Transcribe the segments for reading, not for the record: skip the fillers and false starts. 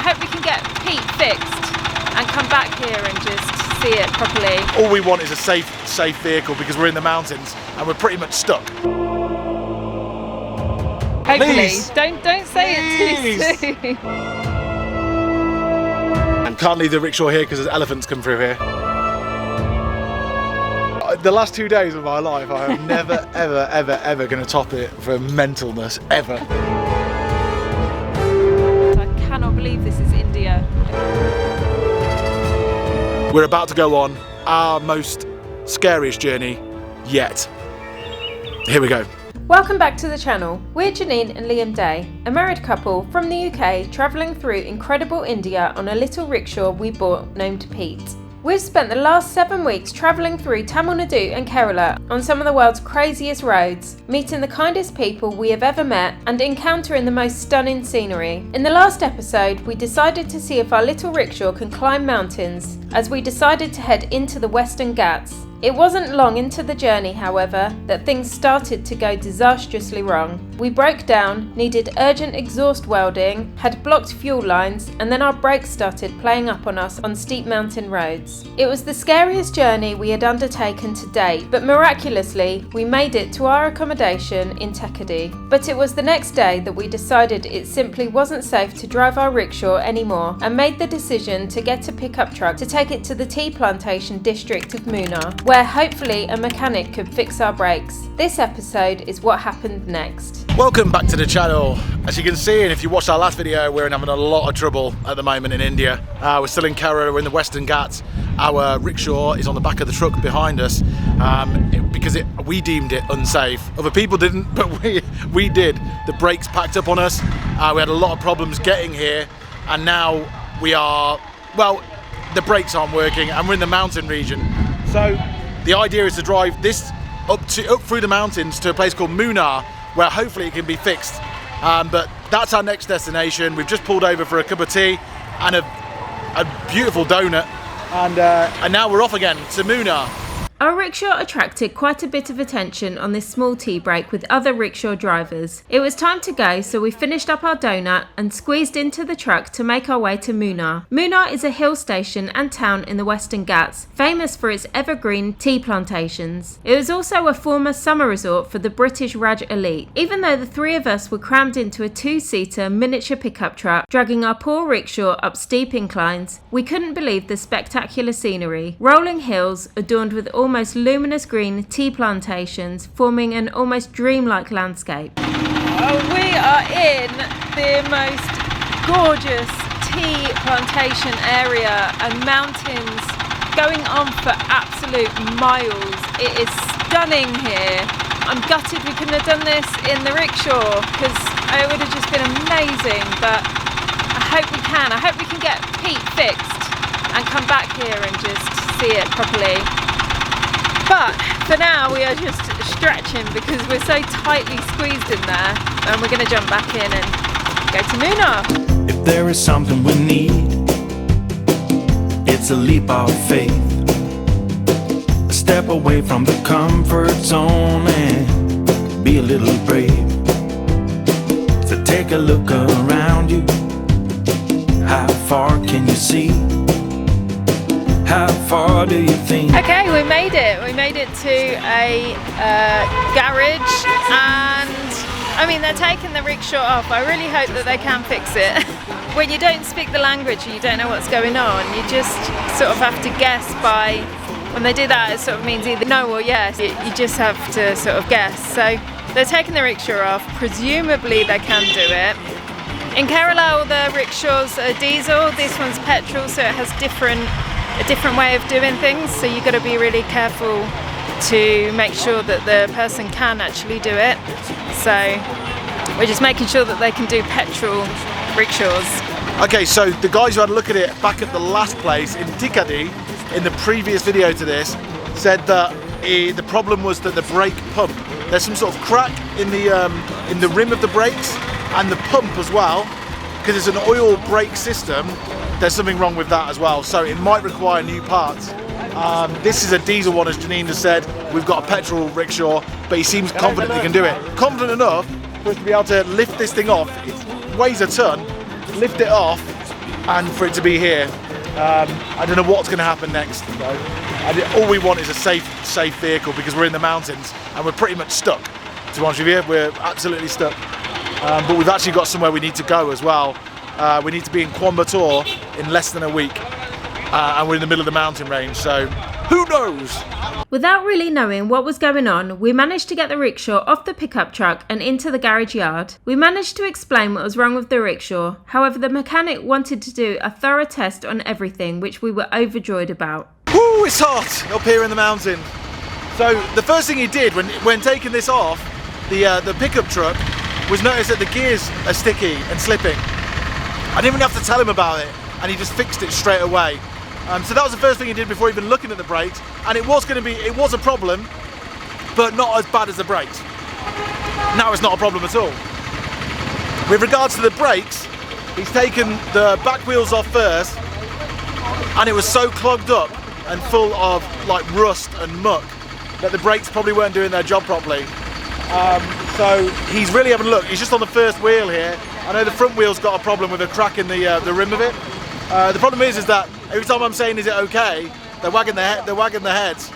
hope we can get Pete fixed and come back here and just see it properly. All we want is a safe vehicle because we're in the mountains and we're pretty much stuck. Hopefully. Please. Don't say it too soon. And can't leave the rickshaw here because there's elephants come through here. The last 2 days of my life, I am never, ever going to top it for mentalness, ever. I cannot believe this is India. We're about to go on our most scariest journey yet. Here we go. Welcome back to the channel. We're Janine and Liam Day, a married couple from the UK travelling through incredible India on a little rickshaw we bought named Pete. We've spent the last 7 weeks travelling through Tamil Nadu and Kerala on some of the world's craziest roads, meeting the kindest people we have ever met and encountering the most stunning scenery. In the last episode, we decided to see if our little rickshaw can climb mountains, as we decided to head into the Western Ghats. It wasn't long into the journey, however, that things started to go disastrously wrong. We broke down, needed urgent exhaust welding, had blocked fuel lines, and then our brakes started playing up on us on steep mountain roads. It was the scariest journey we had undertaken to date, but miraculously, we made it to our accommodation in Thekkady. But it was the next day that we decided it simply wasn't safe to drive our rickshaw anymore and made the decision to get a pickup truck to take it to the tea plantation district of Munnar, where hopefully a mechanic could fix our brakes. This episode is what happened next. Welcome back to the channel. As you can see, and if you watched our last video, we're having a lot of trouble at the moment in India. We're still in Kerala, we're in the Western Ghats. Our rickshaw is on the back of the truck behind us because we deemed it unsafe. Other people didn't, but we did. The brakes packed up on us. We had a lot of problems getting here, and now we are, well, the brakes aren't working and we're in the mountain region. So the idea is to drive this up through the mountains to a place called Munnar, where hopefully it can be fixed. But that's our next destination. We've just pulled over for a cup of tea and a beautiful donut, and now we're off again to Munnar. Our rickshaw attracted quite a bit of attention on this small tea break with other rickshaw drivers. It was time to go, so we finished up our donut and squeezed into the truck to make our way to Munnar. Munnar is a hill station and town in the Western Ghats, famous for its evergreen tea plantations. It was also a former summer resort for the British Raj elite. Even though the three of us were crammed into a two-seater miniature pickup truck, dragging our poor rickshaw up steep inclines, we couldn't believe the spectacular scenery. Rolling hills adorned with almost luminous green tea plantations forming an almost dreamlike landscape. We are in the most gorgeous tea plantation area and mountains going on for absolute miles. It is stunning here. I'm gutted we couldn't have done this in the rickshaw because it would have just been amazing, but I hope we can. I hope we can get Pete fixed and come back here and just see it properly. But for now we are just stretching because we're so tightly squeezed in there, and we're going to jump back in and go to Munnar. If there is something we need, it's a leap of faith. A step away from the comfort zone and be a little brave. So take a look around you. How far can you see? How far do you think? Okay, we made it. We made it to a garage, and I mean, they're taking the rickshaw off. I really hope that they can fix it. When you don't speak the language and you don't know what's going on, you just sort of have to guess by, when they do that, it sort of means either no or yes. You just have to sort of guess. So they're taking the rickshaw off. Presumably they can do it. In Kerala, all the rickshaws are diesel. This one's petrol, so it has a different way of doing things, so you've got to be really careful to make sure that the person can actually do it. So we're just making sure that they can do petrol rickshaws. Okay, so the guys who had a look at it back at the last place in Thekkady, in the previous video to this, said that the problem was that the brake pump, there's some sort of crack in the rim of the brakes and the pump as well, because it's an oil brake system. There's something wrong with that as well, so it might require new parts. This is a diesel one, as Janine has said. We've got a petrol rickshaw, but he seems confident he can do it. Confident enough for us to be able to lift this thing off. It weighs a ton. Lift it off and for it to be here. I don't know what's going to happen next though. All we want is a safe vehicle because we're in the mountains and we're pretty much stuck. To be honest with you, we're absolutely stuck. But we've actually got somewhere we need to go as well. We need to be in Coimbatore in less than a week, and we're in the middle of the mountain range, so who knows? Without really knowing what was going on, we managed to get the rickshaw off the pickup truck and into the garage yard. We managed to explain what was wrong with the rickshaw. However, the mechanic wanted to do a thorough test on everything, which we were overjoyed about. Woo, it's hot up here in the mountain. So the first thing he did when taking this off the pickup truck was notice that the gears are sticky and slipping. I didn't even have to tell him about it, and he just fixed it straight away. So that was the first thing he did before even looking at the brakes, and it was a problem, but not as bad as the brakes. Now it's not a problem at all. With regards to the brakes, he's taken the back wheels off first, and it was so clogged up and full of like rust and muck that the brakes probably weren't doing their job properly. So he's really having a look. He's just on the first wheel here. I know the front wheel's got a problem with a crack in the rim of it. The problem is that every time I'm saying, is it okay, they're wagging their heads,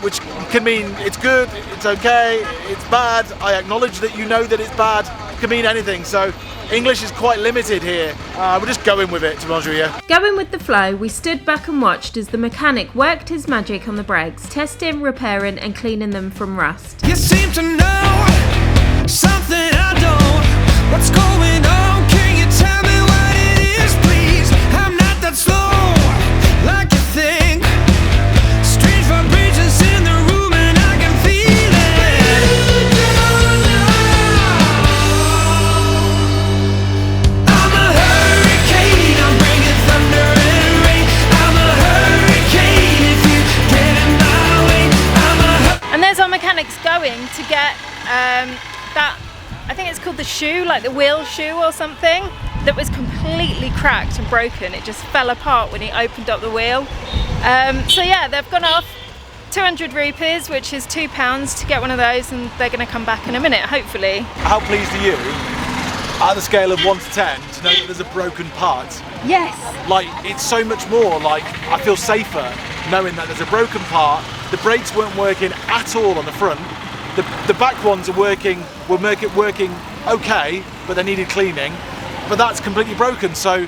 which can mean it's good, it's okay, it's bad. I acknowledge that you know that it's bad. It can mean anything. So English is quite limited here. We're just going with it, to be honest with you. Going with the flow, we stood back and watched as the mechanic worked his magic on the brakes, testing, repairing and cleaning them from rust. You seem to know something I don't. What's going on? Can you tell me what it is, please? I'm not that slow like you think. Strange vibrations in the room and I can feel it. I'm a hurricane, I'm bringing thunder and rain. I'm a hurricane if you get in my way. And there's our mechanics going to get that, I think it's called the shoe, like the wheel shoe or something, that was completely cracked and broken. It just fell apart when he opened up the wheel. So yeah, they've gone off 200 rupees, which is £2 to get one of those, and they're going to come back in a minute, hopefully. How pleased are you, at the scale of 1 to 10, to know that there's a broken part? Yes. Like, it's so much more, like, I feel safer knowing that there's a broken part. The brakes weren't working at all on the front. The back ones are working okay, but they needed cleaning. But that's completely broken, so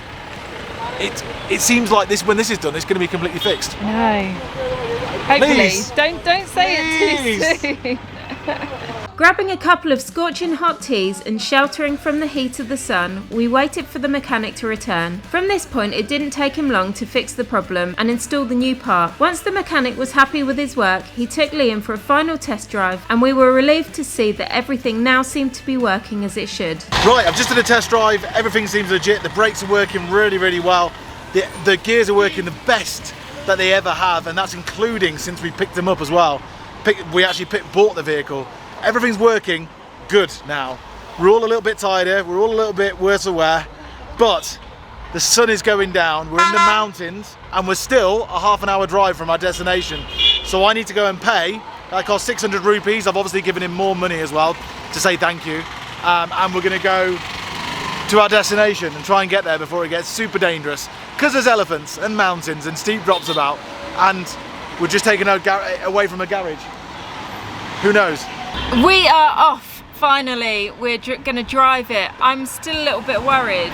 it seems like when this is done, it's going to be completely fixed. No. Hopefully. Please. Don't say it too soon. Grabbing a couple of scorching hot teas and sheltering from the heat of the sun, we waited for the mechanic to return. From this point, it didn't take him long to fix the problem and install the new part. Once the mechanic was happy with his work, he took Liam for a final test drive, and we were relieved to see that everything now seemed to be working as it should. Right, I've just done a test drive, everything seems legit, the brakes are working really, really well. The gears are working the best that they ever have, and that's including since we picked them up as well. We actually bought the vehicle. Everything's working good now. We're all a little bit tired, we're all a little bit worse aware, but the sun is going down, we're in the mountains, and we're still a half an hour drive from our destination. So I need to go and pay. That cost 600 rupees. I've obviously given him more money as well to say thank you. And we're gonna go to our destination and try and get there before it gets super dangerous, because there's elephants and mountains and steep drops about, and we're just taking away from a garage. Who knows? We are off, finally. We're going to drive it. I'm still a little bit worried,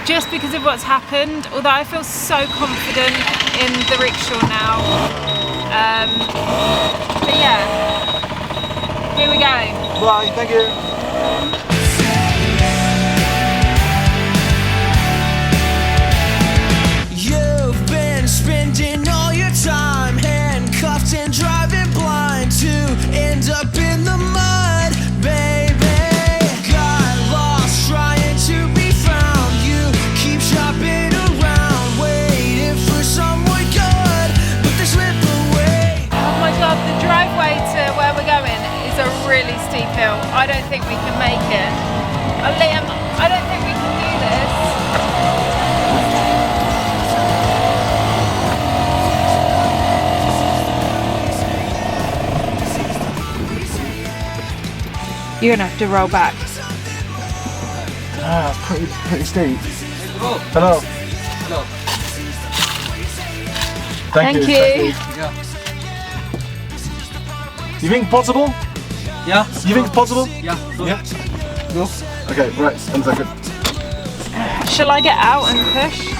just because of what's happened, although I feel so confident in the rickshaw now. But yeah, here we go. Bye, thank you. You've been spending all your time handcuffed and driving blind to end up in the mud, baby. Got lost trying to be found. You keep shopping around, waiting for someone good, but they slip away. Oh my god, the driveway to where we're going is a really steep hill. I don't think we can make it. Liam, I don't think we can do this. You're gonna have to roll back. It's pretty steep. Hello. Thank you. Yeah. You think possible? Yeah. You think it's possible? Yeah. Yeah. Go. Okay, right. 1 second. Shall I get out and push?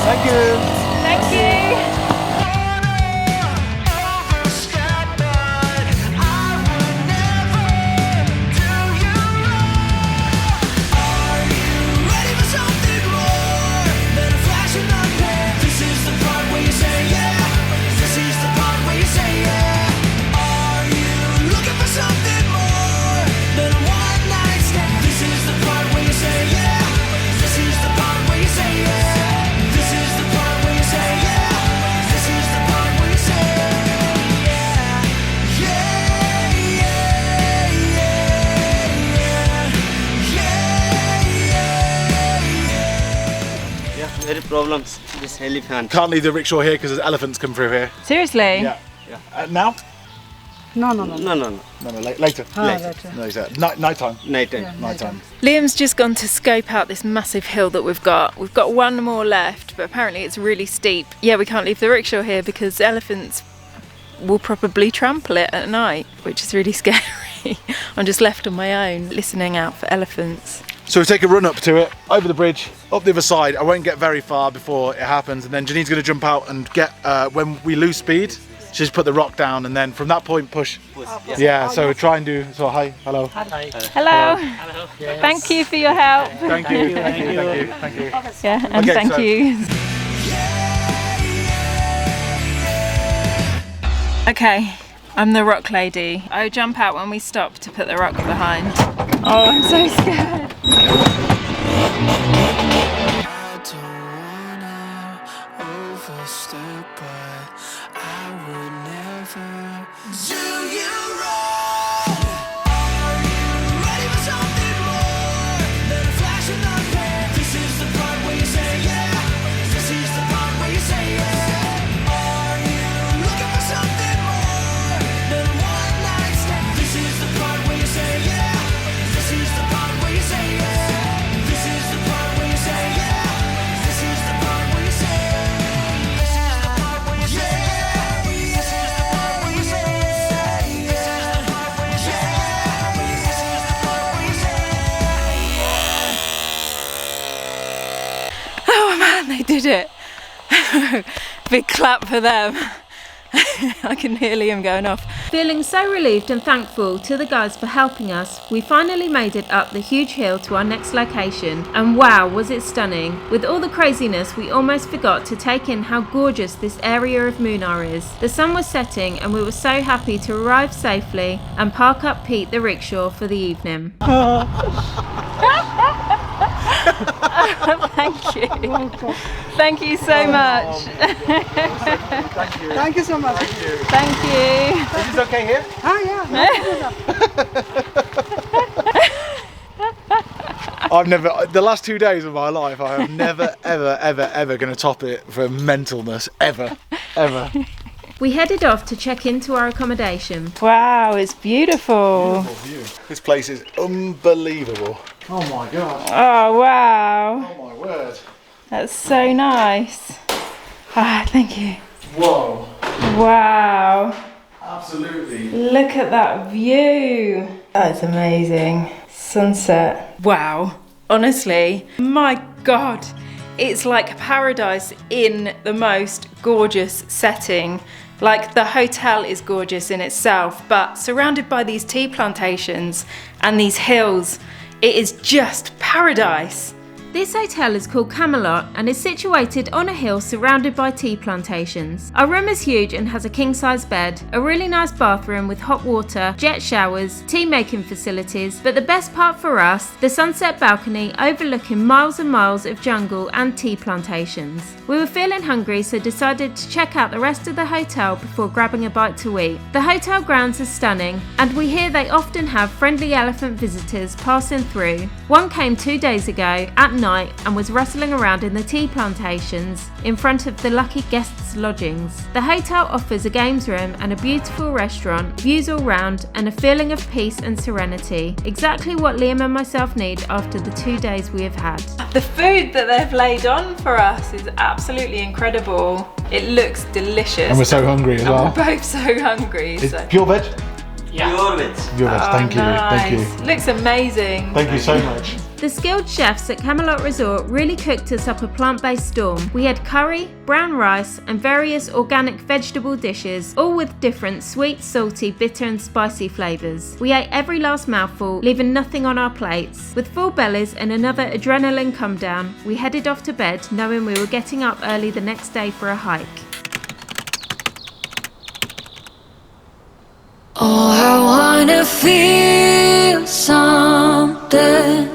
Thank you. Thank you. Very problems, this elephant. Can't leave the rickshaw here because there's elephants come through here. Seriously? Yeah. Now? No. No, later. Later. Nighttime. Nighttime. Liam's just gone to scope out this massive hill that we've got. We've got one more left, but apparently it's really steep. Yeah, we can't leave the rickshaw here because elephants will probably trample it at night, which is really scary. I'm just left on my own, listening out for elephants. So we take a run up to it, over the bridge, up the other side. I won't get very far before it happens, and then Janine's going to jump out and get, when we lose speed, she's put the rock down, and then from that point push. Yeah, so we try and do, so hi, hello. Hello. Thank you for your help. Thank you. Yeah, and Okay, thank so- you. Okay, I'm the rock lady. I jump out when we stop to put the rock behind. Oh, I'm so scared. I don't wanna overstep, but I would never do you wrong. Are you ready for something more than a flash in the pan? This is the part where you say yeah. This is the part where you say yeah. Are you looking for something more than a one night stand? This is the part where you say yeah. This is the part where you say yeah. This is the part where you say yeah. This is the part where you say yeah. This is the part where you say yeah. This is the part where you say yeah. This is the part where you say yeah. This is the part where you say yeah. Oh man, they did it. Big clap for them. I can hear Liam going off. Feeling so relieved and thankful to the guys for helping us, we finally made it up the huge hill to our next location, and wow, was it stunning. With all the craziness, we almost forgot to take in how gorgeous this area of Munnar is. The sun was setting and we were so happy to arrive safely and park up Pete the rickshaw for the evening. Thank you. Thank you so much. Thank you so much. Thank you. Is this okay here? I've never, the last 2 days of my life, I am never, ever going to top it for mentalness, ever. We headed off to check into our accommodation. Wow, it's beautiful. This place is unbelievable. Oh my god. Oh, wow. Oh my word. That's so nice. Ah, thank you. Whoa. Wow. Absolutely. Look at that view. That's amazing. Sunset. Wow. Honestly, my God. It's like paradise in the most gorgeous setting. Like, the hotel is gorgeous in itself, but surrounded by these tea plantations and these hills, it is just paradise. This hotel is called Camelot and is situated on a hill surrounded by tea plantations. Our room is huge and has a king-size bed, a really nice bathroom with hot water, jet showers, tea making facilities, but the best part for us, the sunset balcony overlooking miles and miles of jungle and tea plantations. We were feeling hungry, so decided to check out the rest of the hotel before grabbing a bite to eat. The hotel grounds are stunning, and we hear they often have friendly elephant visitors passing through. One came 2 days ago at night and was rustling around in the tea plantations in front of the lucky guests' lodgings. The hotel offers a games room and a beautiful restaurant, views all round, and a feeling of peace and serenity. Exactly what Liam and myself need after the 2 days we have had. The food that they've laid on for us is absolutely incredible. It looks delicious. And we're so hungry as well. We're both so hungry. It's pure veg? Yeah. Pure veg. Pure veg, thank you, thank you. Looks amazing. Thank you so much. The skilled chefs at Camelot Resort really cooked us up a plant-based storm. We had curry, brown rice, and various organic vegetable dishes, all with different sweet, salty, bitter, and spicy flavours. We ate every last mouthful, leaving nothing on our plates. With full bellies and another adrenaline come down, we headed off to bed, knowing we were getting up early the next day for a hike. Oh, I wanna feel something.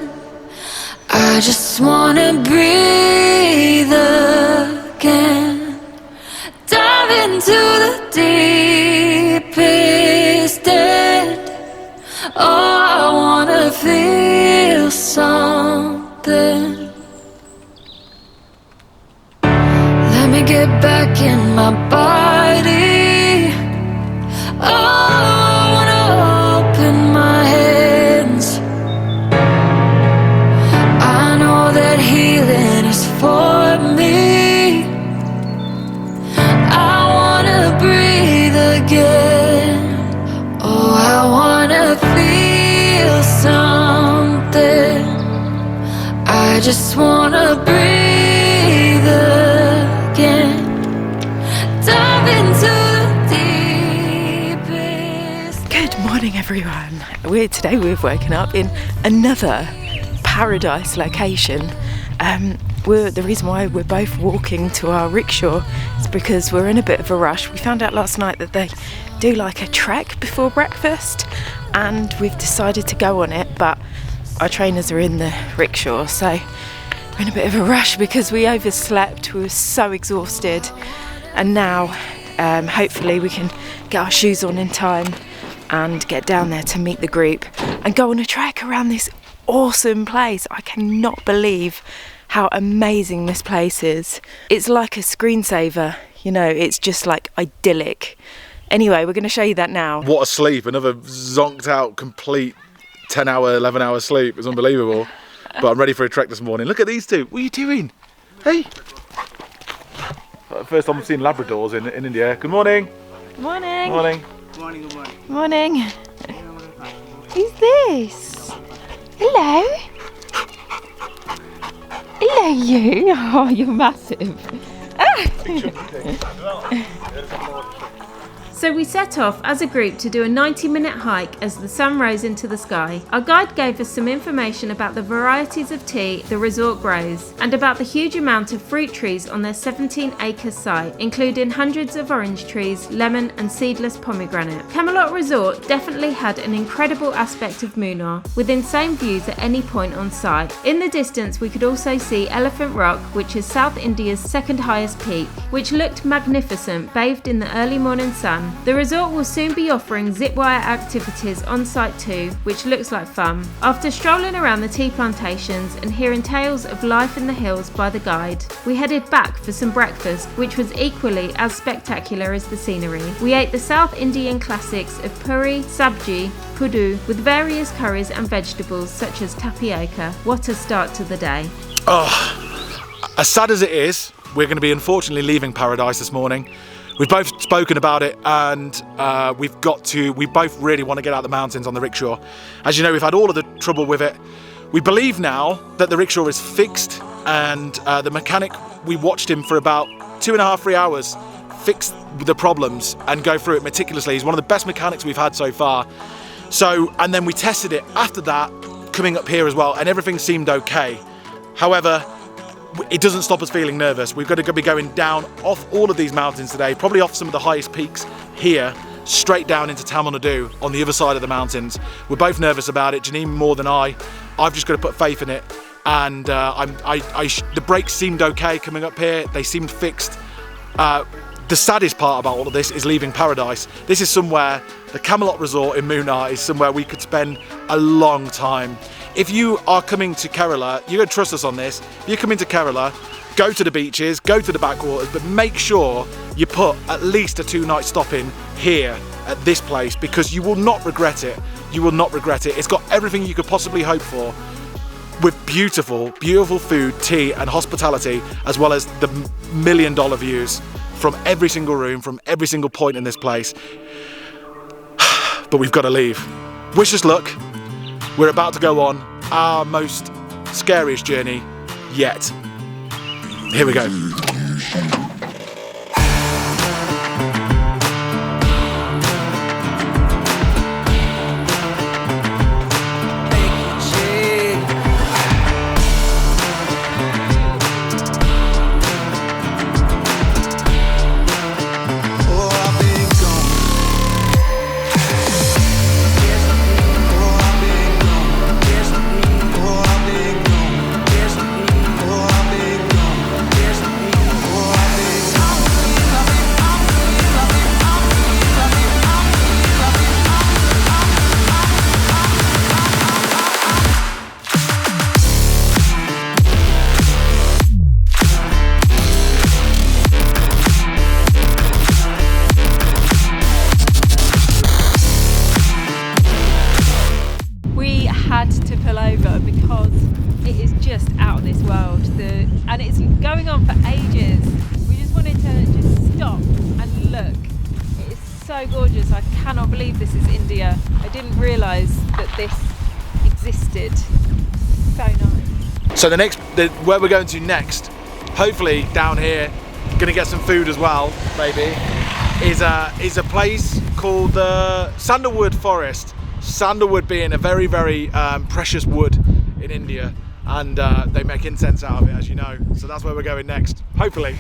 I just wanna breathe again. Dive into the deepest end. Oh, I wanna feel something. Let me get back in my body. Oh, I wanna open my hands. I know that healing is for me. I wanna breathe again. Oh, I wanna feel something. I just wanna breathe again. Dive into the deepest. Good morning, everyone. Today we've woken up in another paradise location. The reason why we're both walking to our rickshaw is because we're in a bit of a rush. We found out last night that they do like a trek before breakfast, and we've decided to go on it, but our trainers are in the rickshaw, so we're in a bit of a rush because we overslept. We were so exhausted, and now hopefully we can get our shoes on in time and get down there to meet the group and go on a trek around this awesome place. I cannot believe how amazing this place is. It's like a screensaver, you know, it's just like idyllic. Anyway, we're going to show you that now. What a sleep, another zonked out, complete 10-hour, 11-hour sleep. It's unbelievable. But I'm ready for a trek this morning. Look at these two. What are you doing? Hey. First time I've seen Labradors in India. Good morning. Morning. Morning. Morning, good morning. Morning. Who's this? Hello. Hello, you. Oh, you're massive. So we set off as a group to do a 90-minute hike as the sun rose into the sky. Our guide gave us some information about the varieties of tea the resort grows and about the huge amount of fruit trees on their 17-acre site, including hundreds of orange trees, lemon and seedless pomegranate. Camelot Resort definitely had an incredible aspect of Munnar, with insane views at any point on site. In the distance we could also see Elephant Rock, which is South India's second highest peak, which looked magnificent bathed in the early morning sun. The resort will soon be offering zip wire activities on site too, which looks like fun. After strolling around the tea plantations and hearing tales of life in the hills by the guide, we headed back for some breakfast, which was equally as spectacular as the scenery. We ate the South Indian classics of puri, sabji, kudu, with various curries and vegetables such as tapioca. What a start to the day. Oh, as sad as it is, we're going to be unfortunately leaving paradise this morning. We've both spoken about it, and we both really want to get out the mountains on the rickshaw. As you know, we've had all of the trouble with it. We believe now that the rickshaw is fixed, and the mechanic, we watched him for about 2.5, 3 hours, fix the problems and go through it meticulously. He's one of the best mechanics we've had so far. So, and then we tested it after that, coming up here as well, and everything seemed okay. However, it doesn't stop us feeling nervous. We've got to be going down off all of these mountains today, probably off some of the highest peaks here, straight down into Tamil Nadu on the other side of the mountains. We're both nervous about it, Janine more than I. I've just got to put faith in it. And the brakes seemed okay coming up here. They seemed fixed. The saddest part about all of this is leaving paradise. This is somewhere, the Camelot Resort in Munnar is somewhere we could spend a long time. if you are coming to Kerala, you're going to trust us on this. If you're coming to Kerala, go to the beaches, go to the backwaters, but make sure you put at least a 2-night stop in here at this place, because you will not regret it. You will not regret it. It's got everything you could possibly hope for, with beautiful, beautiful food, tea and hospitality, as well as the $1 million views from every single room, from every single point in this place. But we've got to leave. Wish us luck. We're about to go on our most scariest journey yet. Here we go. To pull over because it is just out of this world, and it's going on for ages. We just wanted to just stop and look. It is so gorgeous. I cannot believe this is India. I didn't realise that this existed. So nice. So where we're going to next, hopefully down here, gonna get some food as well, maybe, is a place called the Sandalwood Forest. Sandalwood being a very, very precious wood in India, and they make incense out of it, as you know. So that's where we're going next, hopefully.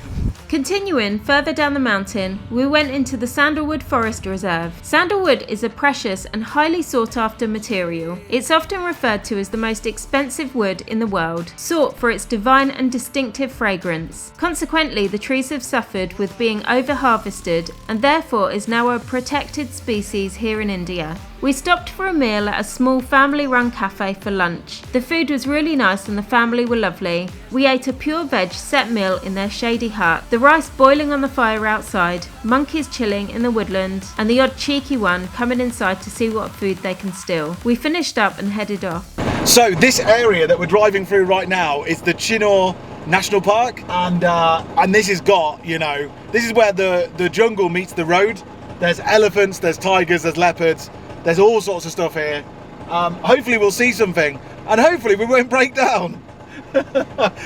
Continuing further down the mountain, we went into the Sandalwood Forest Reserve. Sandalwood is a precious and highly sought after material. It's often referred to as the most expensive wood in the world, sought for its divine and distinctive fragrance. Consequently, the trees have suffered with being over-harvested and therefore is now a protected species here in India. We stopped for a meal at a small family-run cafe for lunch. The food was really nice and the family were lovely. We ate a pure veg set meal in their shady hut, the rice boiling on the fire outside, monkeys chilling in the woodland, and the odd cheeky one coming inside to see what food they can steal. We finished up and headed off. So this area that we're driving through right now is the Chinor National Park, and this has got, you know, this is where the jungle meets the road. There's elephants, there's tigers, there's leopards. There's all sorts of stuff here. Hopefully we'll see something, and hopefully we won't break down.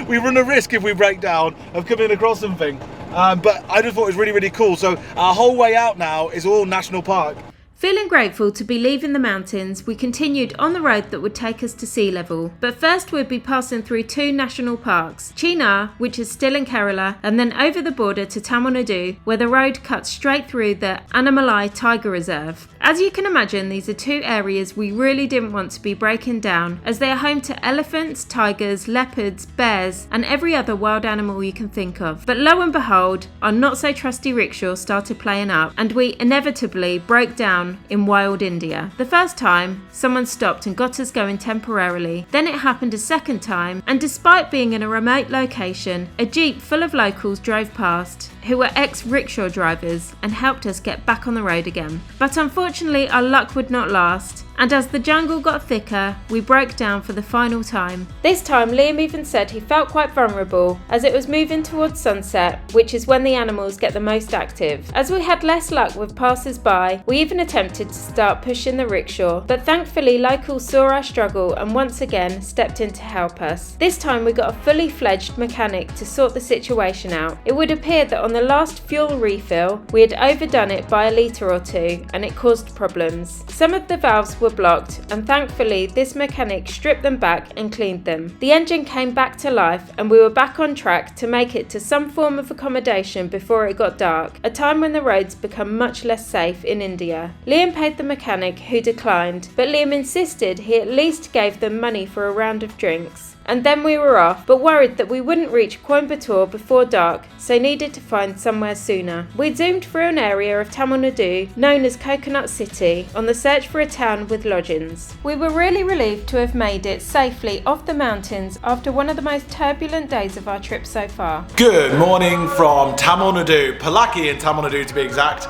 We run a risk if we break down of coming across something. But I just thought it was really, really cool. So our whole way out now is all national park. Feeling grateful to be leaving the mountains, we continued on the road that would take us to sea level. But first we'd be passing through 2 national parks, Chinar, which is still in Kerala, and then over the border to Tamil Nadu, where the road cuts straight through the Anamalai Tiger Reserve. As you can imagine, these are 2 areas we really didn't want to be breaking down, as they are home to elephants, tigers, leopards, bears, and every other wild animal you can think of. But lo and behold, our not so trusty rickshaw started playing up, and we inevitably broke down in wild India. The first time, someone stopped and got us going temporarily. Then it happened a second time, and despite being in a remote location, a jeep full of locals drove past, who were ex-rickshaw drivers, and helped us get back on the road again. But unfortunately, our luck would not last, and as the jungle got thicker, we broke down for the final time. This time, Liam even said he felt quite vulnerable, as it was moving towards sunset, which is when the animals get the most active. As we had less luck with passers-by, we even attempted to start pushing the rickshaw, but thankfully locals saw our struggle and once again stepped in to help us. This time we got a fully fledged mechanic to sort the situation out. It would appear that on the last fuel refill, we had overdone it by a litre or 2 and it caused problems. Some of the valves were blocked, and thankfully this mechanic stripped them back and cleaned them. The engine came back to life and we were back on track to make it to some form of accommodation before it got dark, a time when the roads become much less safe in India. Liam paid the mechanic, who declined, but Liam insisted he at least gave them money for a round of drinks. and then we were off, but worried that we wouldn't reach Coimbatore before dark, so needed to find somewhere sooner. We zoomed through an area of Tamil Nadu known as Coconut City on the search for a town with lodgings. We were really relieved to have made it safely off the mountains after one of the most turbulent days of our trip so far. Good morning from Tamil Nadu, Palaki in Tamil Nadu to be exact.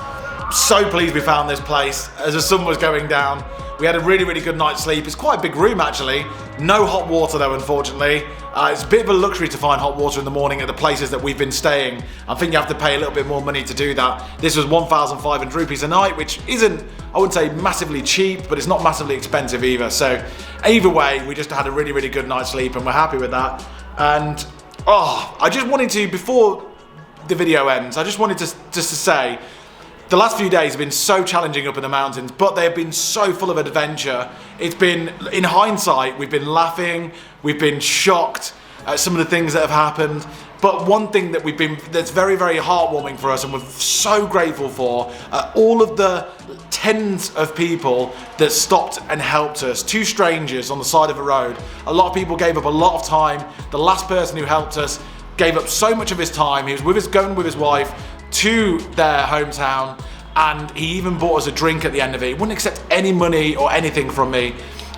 So pleased we found this place as the sun was going down. We had a really good night's sleep. It's quite a big room actually. No hot water though, unfortunately. It's a bit of a luxury to find hot water in the morning at the places that we've been staying. I think you have to pay a little bit more money to do that. This was 1,500 rupees a night, which isn't, I wouldn't say massively cheap, but it's not massively expensive either. So either way, we just had a really good night's sleep and we're happy with that. And I just wanted to, before the video ends, I just wanted to say, the last few days have been so challenging up in the mountains, but they have been so full of adventure. It's been, in hindsight, we've been laughing, we've been shocked at some of the things that have happened. But one thing that that's very heartwarming for us and we're so grateful for, all of the tens of people that stopped and helped us. 2 strangers on the side of the road. A lot of people gave up a lot of time. The last person who helped us gave up so much of his time. He was with us, going with his wife to their hometown, and he even bought us a drink at the end of it. He wouldn't accept any money or anything from me.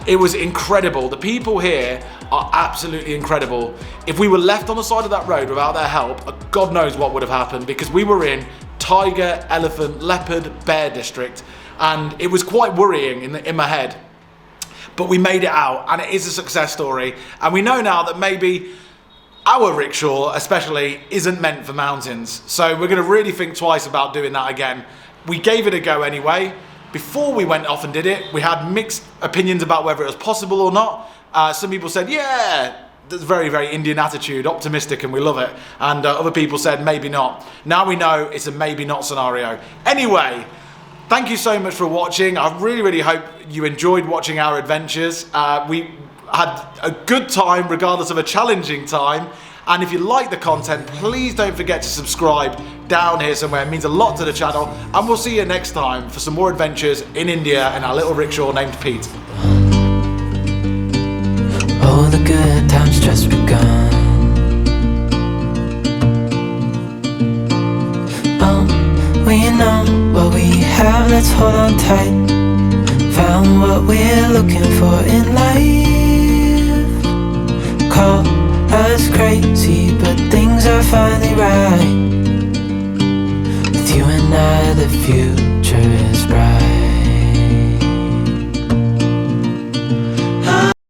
It was incredible. The people here are absolutely incredible. If we were left on the side of that road without their help, God knows what would have happened, because we were in tiger, elephant, leopard, bear district, and it was quite worrying in my head. But we made it out, and it is a success story, and we know now that maybe our rickshaw especially isn't meant for mountains, so we're going to really think twice about doing that again. We gave it a go anyway. Before we went off and did it, we had mixed opinions about whether it was possible or not. Some people said, yeah, that's very Indian attitude, optimistic, and we love it. And other people said maybe not. Now we know it's a maybe not scenario. Anyway, thank you so much for watching. I really hope you enjoyed watching our adventures. We had a good time regardless of a challenging time, and if you like the content, please don't forget to subscribe down here somewhere. It means a lot to the channel, and we'll see you next time for some more adventures in India in our little rickshaw named Pete. Oh, the good times just begun. We know what we have, let's hold on tight. Found what we're looking for in life. Call us crazy, but things are finally right.